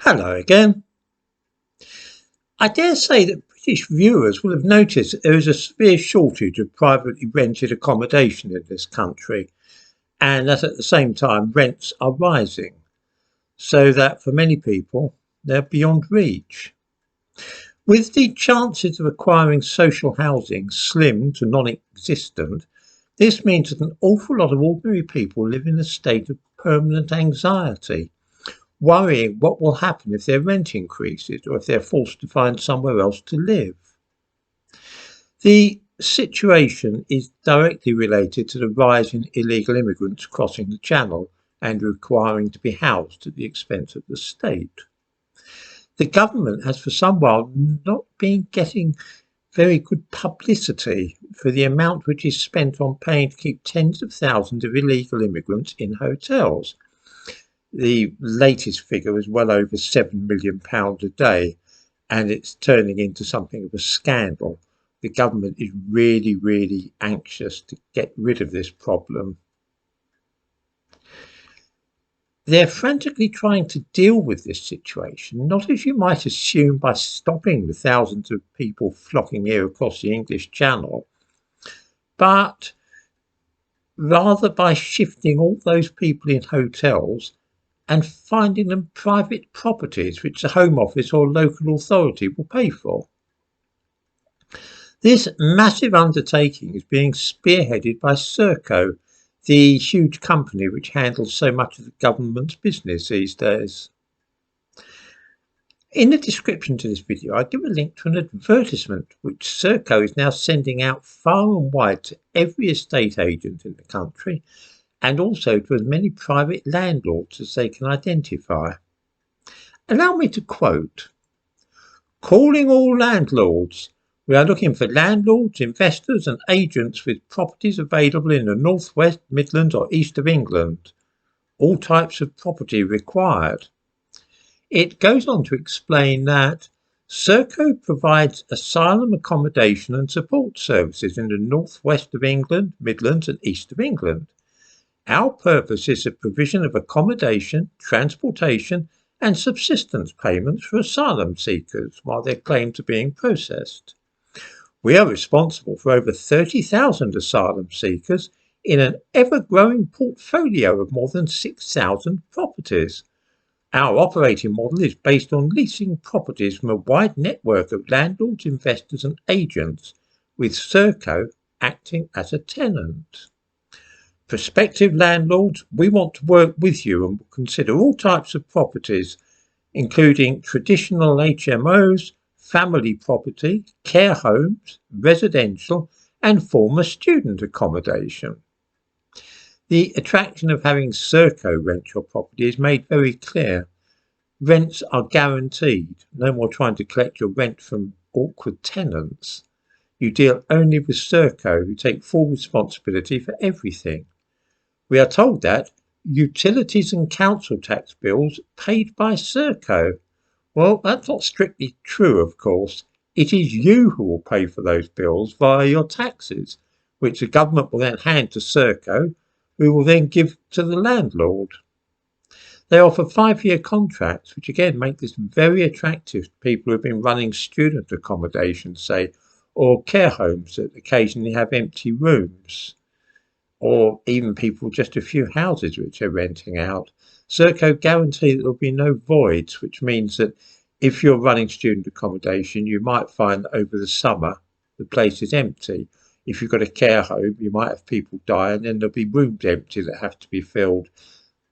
Hello again. I dare say that British viewers will have noticed that there is a severe shortage of privately rented accommodation in this country, and that at the same time rents are rising, so that for many people they're beyond reach. With the chances of acquiring social housing slim to non existent, this means that an awful lot of ordinary people live in a state of permanent anxiety, worrying what will happen if their rent increases or if they're forced to find somewhere else to live. The situation is directly related to the rise in illegal immigrants crossing the Channel and requiring to be housed at the expense of the state. The government has for some while not been getting very good publicity for the amount which is spent on paying to keep tens of thousands of illegal immigrants in hotels. The latest figure is well over £7 million a day, and it's turning into something of a scandal. The government is really anxious to get rid of this problem. They're frantically trying to deal with this situation, not as you might assume by stopping the thousands of people flocking here across the English Channel, but rather by shifting all those people in hotels and finding them private properties which the Home Office or local authority will pay for. This massive undertaking is being spearheaded by SERCO, the huge company which handles so much of the government's business these days. In the description to this video, I give a link to an advertisement which SERCO is now sending out far and wide to every estate agent in the country, and also to as many private landlords as they can identify. Allow me to quote, "Calling all landlords. We are looking for landlords, investors and agents with properties available in the North West, Midlands or East of England. All types of property required." It goes on to explain that SERCO provides asylum accommodation and support services in the North West of England, Midlands and East of England. Our purpose is the provision of accommodation, transportation and subsistence payments for asylum seekers while their claims are being processed. We are responsible for over 30,000 asylum seekers in an ever-growing portfolio of more than 6,000 properties. Our operating model is based on leasing properties from a wide network of landlords, investors and agents, with SERCO acting as a tenant. Prospective landlords, we want to work with you and will consider all types of properties, including traditional HMOs, family property, care homes, residential and former student accommodation. The attraction of having SERCO rent your property is made very clear. Rents are guaranteed, no more trying to collect your rent from awkward tenants. You deal only with SERCO, who take full responsibility for everything. We are told that utilities and council tax bills paid by SERCO. Well, that's not strictly true, of course. It is you who will pay for those bills via your taxes, which the government will then hand to SERCO, who will then give to the landlord. They offer 5-year contracts, which again make this very attractive to people who have been running student accommodation, say, or care homes that occasionally have empty rooms, or even people just a few houses which are renting out. SERCO guarantee that there will be no voids, which means that if you're running student accommodation, you might find that over the summer the place is empty. If you've got a care home, you might have people die and then there'll be rooms empty that have to be filled.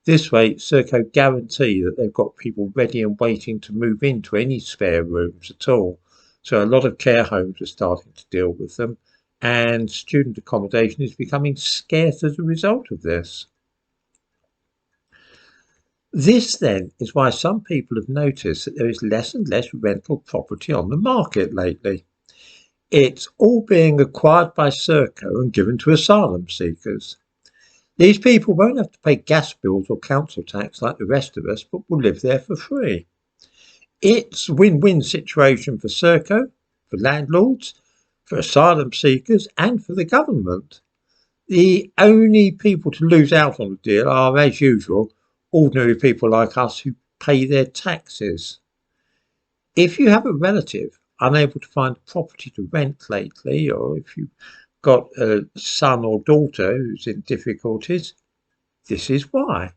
This way, SERCO guarantee that they've got people ready and waiting to move into any spare rooms at all. So a lot of care homes are starting to deal with them, and student accommodation is becoming scarce as a result of this. This then is why some people have noticed that there is less and less rental property on the market lately. It's all being acquired by SERCO and given to asylum seekers. These people won't have to pay gas bills or council tax like the rest of us, but will live there for free. It's a win-win situation for SERCO, for landlords, for asylum seekers and for the government. The only people to lose out on the deal are, as usual, ordinary people like us who pay their taxes. If you have a relative unable to find a property to rent lately, or if you've got a son or daughter who's in difficulties, this is why.